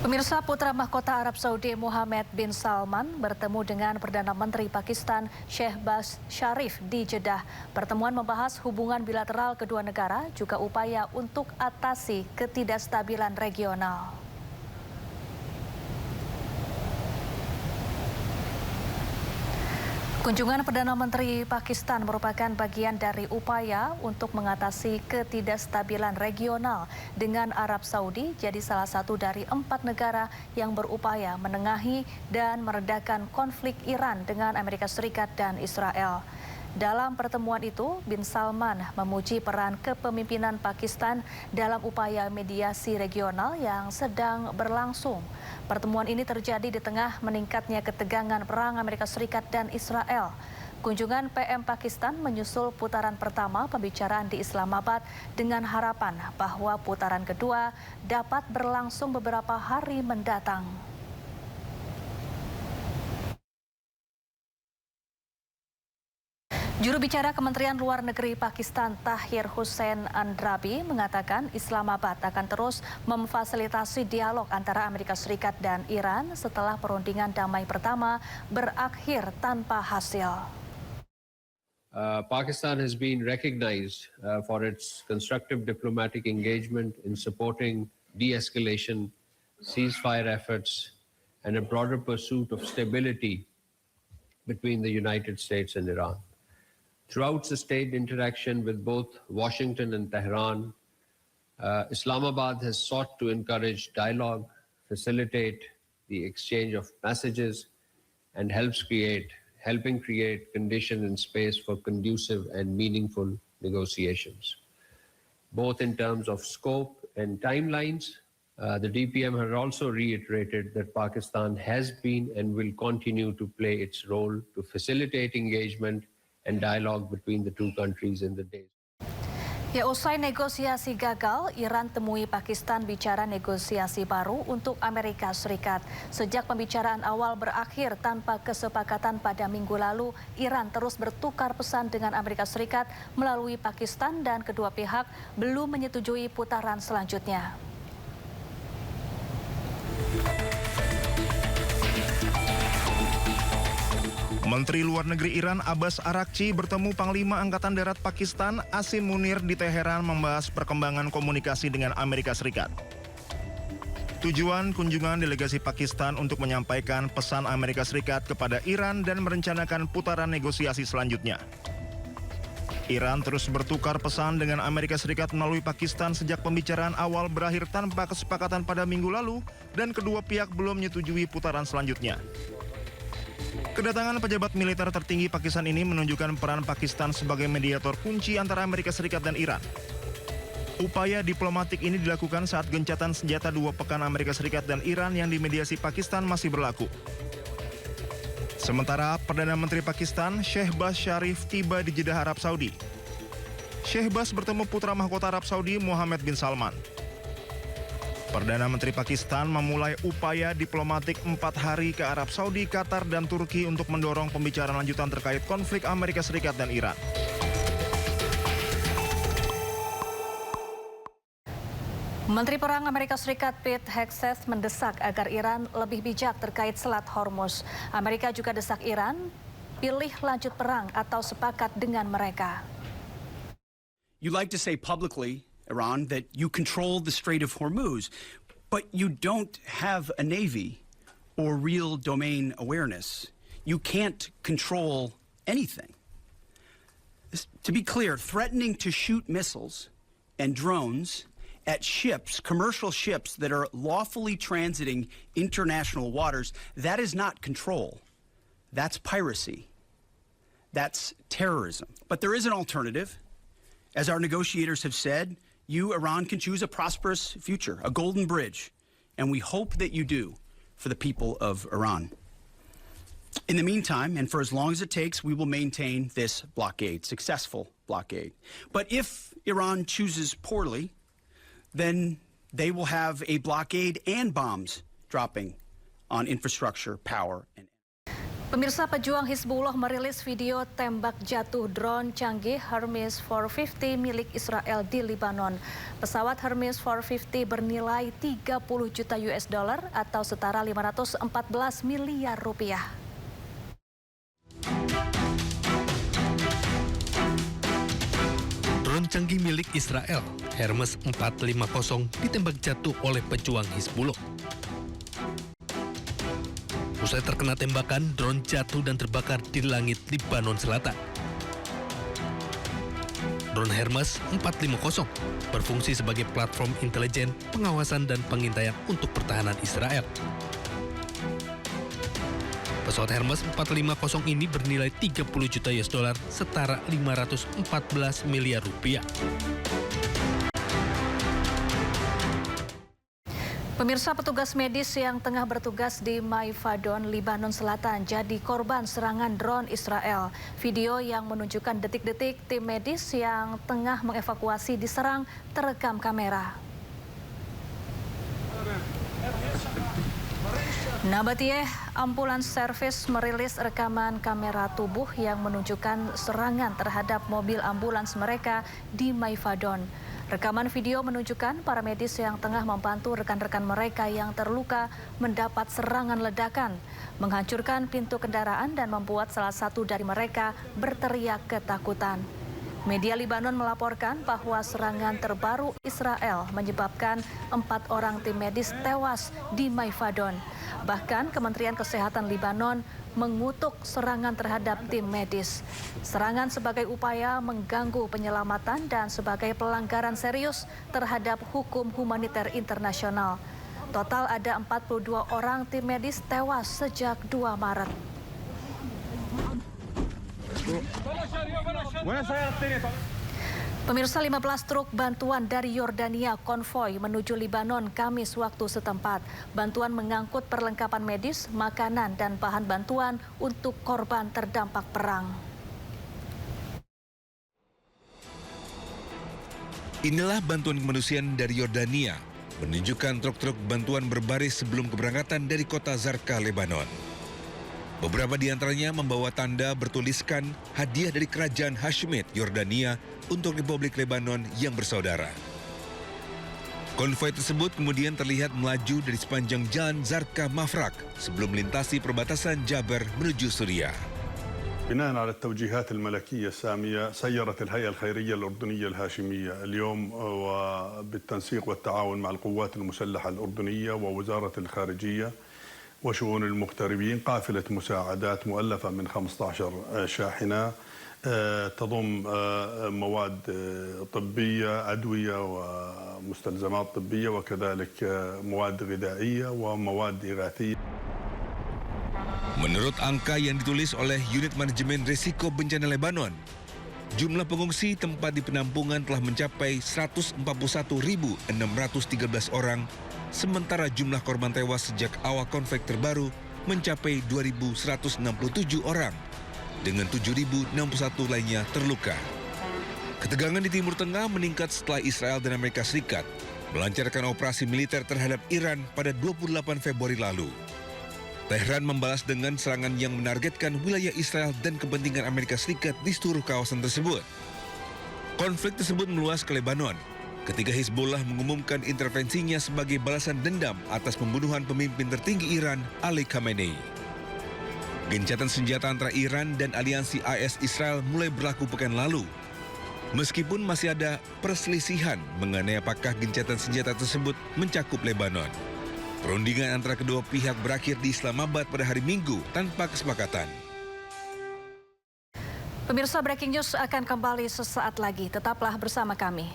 Pemirsa, putra mahkota Arab Saudi Mohammed bin Salman bertemu dengan Perdana Menteri Pakistan Shehbaz Sharif di Jeddah. Pertemuan membahas hubungan bilateral kedua negara, juga upaya untuk atasi ketidakstabilan regional. Kunjungan Perdana Menteri Pakistan merupakan bagian dari upaya untuk mengatasi ketidakstabilan regional dengan Arab Saudi jadi salah satu dari 4 negara yang berupaya menengahi dan meredakan konflik Iran dengan Amerika Serikat dan Israel. Dalam pertemuan itu, bin Salman memuji peran kepemimpinan Pakistan dalam upaya mediasi regional yang sedang berlangsung. Pertemuan ini terjadi di tengah meningkatnya ketegangan perang Amerika Serikat dan Israel. Kunjungan PM Pakistan menyusul putaran pertama pembicaraan di Islamabad dengan harapan bahwa putaran kedua dapat berlangsung beberapa hari mendatang. Juru bicara Kementerian Luar Negeri Pakistan Tahir Hussein Andrabi mengatakan Islamabad akan terus memfasilitasi dialog antara Amerika Serikat dan Iran setelah perundingan damai pertama berakhir tanpa hasil. Pakistan has been recognized for its constructive diplomatic engagement in supporting de-escalation, ceasefire efforts, and a broader pursuit of stability between the United States and Iran. Throughout sustained interaction with both Washington and Tehran, Islamabad has sought to encourage dialogue, facilitate the exchange of messages, and helping create conditions and space for conducive and meaningful negotiations. Both in terms of scope and timelines, the DPM has also reiterated that Pakistan has been and will continue to play its role to facilitate engagement and dialogue between the two countries in the days. Ya, usai negosiasi gagal, Iran temui Pakistan bicara negosiasi baru untuk Amerika Serikat. Sejak pembicaraan awal berakhir tanpa kesepakatan pada minggu lalu, Iran terus bertukar pesan dengan Amerika Serikat melalui Pakistan dan kedua pihak belum menyetujui putaran selanjutnya. Menteri Luar Negeri Iran Abbas Araghchi bertemu Panglima Angkatan Darat Pakistan Asim Munir di Teheran membahas perkembangan komunikasi dengan Amerika Serikat. Tujuan kunjungan delegasi Pakistan untuk menyampaikan pesan Amerika Serikat kepada Iran dan merencanakan putaran negosiasi selanjutnya. Iran terus bertukar pesan dengan Amerika Serikat melalui Pakistan sejak pembicaraan awal berakhir tanpa kesepakatan pada minggu lalu dan kedua pihak belum menyetujui putaran selanjutnya. Kedatangan pejabat militer tertinggi Pakistan ini menunjukkan peran Pakistan sebagai mediator kunci antara Amerika Serikat dan Iran. Upaya diplomatik ini dilakukan saat gencatan senjata 2 pekan Amerika Serikat dan Iran yang dimediasi Pakistan masih berlaku. Sementara Perdana Menteri Pakistan Shehbaz Sharif tiba di Jeddah, Arab Saudi. Shehbaz bertemu putra mahkota Arab Saudi Mohammed bin Salman. Perdana Menteri Pakistan memulai upaya diplomatik 4 hari ke Arab Saudi, Qatar, dan Turki untuk mendorong pembicaraan lanjutan terkait konflik Amerika Serikat dan Iran. Menteri Perang Amerika Serikat Pete Hegseth mendesak agar Iran lebih bijak terkait Selat Hormuz. Amerika juga desak Iran pilih lanjut perang atau sepakat dengan mereka. You like to say publicly, Iran, that you control the Strait of Hormuz, but you don't have a navy or real domain awareness. You can't control anything. To be clear, threatening to shoot missiles and drones at ships, commercial ships that are lawfully transiting international waters, that is not control. That's piracy. That's terrorism. But there is an alternative. As our negotiators have said, you, Iran, can choose a prosperous future, a golden bridge, and we hope that you do for the people of Iran. In the meantime, and for as long as it takes, we will maintain this blockade, successful blockade. But if Iran chooses poorly, then they will have a blockade and bombs dropping on infrastructure, power, and Pemirsa, pejuang Hizbullah merilis video tembak jatuh drone canggih Hermes 450 milik Israel di Lebanon. Pesawat Hermes 450 bernilai 30 juta US dollar atau setara 514 miliar rupiah. Drone canggih milik Israel, Hermes 450, ditembak jatuh oleh pejuang Hizbullah. Usai terkena tembakan, drone jatuh dan terbakar di langit Lebanon Selatan. Drone Hermes 450 berfungsi sebagai platform intelijen, pengawasan dan pengintaian untuk pertahanan Israel. Pesawat Hermes 450 ini bernilai 30 juta US dollar, setara 514 miliar rupiah. Pemirsa, petugas medis yang tengah bertugas di Maifadon, Lebanon Selatan jadi korban serangan drone Israel. Video yang menunjukkan detik-detik tim medis yang tengah mengevakuasi diserang terekam kamera. Nabatiyeh Ambulance Service merilis rekaman kamera tubuh yang menunjukkan serangan terhadap mobil ambulans mereka di Maifadon. Rekaman video menunjukkan para medis yang tengah membantu rekan-rekan mereka yang terluka mendapat serangan ledakan, menghancurkan pintu kendaraan dan membuat salah satu dari mereka berteriak ketakutan. Media Lebanon melaporkan bahwa serangan terbaru Israel menyebabkan 4 orang tim medis tewas di Maifadon. Bahkan Kementerian Kesehatan Lebanon mengutuk serangan terhadap tim medis. Serangan sebagai upaya mengganggu penyelamatan dan sebagai pelanggaran serius terhadap hukum humaniter internasional. Total ada 42 orang tim medis tewas sejak 2 Maret. Pemirsa, 15 truk bantuan dari Yordania konvoi menuju Lebanon Kamis waktu setempat. Bantuan mengangkut perlengkapan medis, makanan, dan bahan bantuan untuk korban terdampak perang. Inilah bantuan kemanusiaan dari Yordania, menunjukkan truk-truk bantuan berbaris sebelum keberangkatan dari kota Zarqa, Lebanon. Beberapa di antaranya membawa tanda bertuliskan hadiah dari Kerajaan Hashemite Yordania untuk Republik Lebanon yang bersaudara. Konvoi tersebut kemudian terlihat melaju dari sepanjang jalan Zarqa Mafraq sebelum melintasi perbatasan Jaber menuju Suriah. بناء على التوجيهات الملكية السامية سيرت الهيئة الخيرية الأردنية الهاشمية اليوم وبالتنسيق والتعاون مع القوات المسلحة الأردنية ووزارة الخارجية وشؤون المغتربين قافلة مساعدات مؤلفة من 15 شاحنة تضم مواد طبية، أدوية ومستلزمات طبية وكذلك مواد غذائية ومواد إغاثية. Menurut angka yang ditulis oleh Unit Manajemen Risiko Bencana Lebanon, jumlah pengungsi tempat di penampungan telah mencapai 141.613 orang, sementara jumlah korban tewas sejak awal konflik terbaru mencapai 2.167 orang, dengan 7.061 lainnya terluka. Ketegangan di Timur Tengah meningkat setelah Israel dan Amerika Serikat melancarkan operasi militer terhadap Iran pada 28 Februari lalu. Tehran membalas dengan serangan yang menargetkan wilayah Israel dan kepentingan Amerika Serikat di seluruh kawasan tersebut. Konflik tersebut meluas ke Lebanon ketika Hizbullah mengumumkan intervensinya sebagai balasan dendam atas pembunuhan pemimpin tertinggi Iran, Ali Khamenei. Gencatan senjata antara Iran dan aliansi AS Israel mulai berlaku pekan lalu. Meskipun masih ada perselisihan mengenai apakah gencatan senjata tersebut mencakup Lebanon. Perundingan antara kedua pihak berakhir di Islamabad pada hari Minggu tanpa kesepakatan. Pemirsa, Breaking News akan kembali sesaat lagi. Tetaplah bersama kami.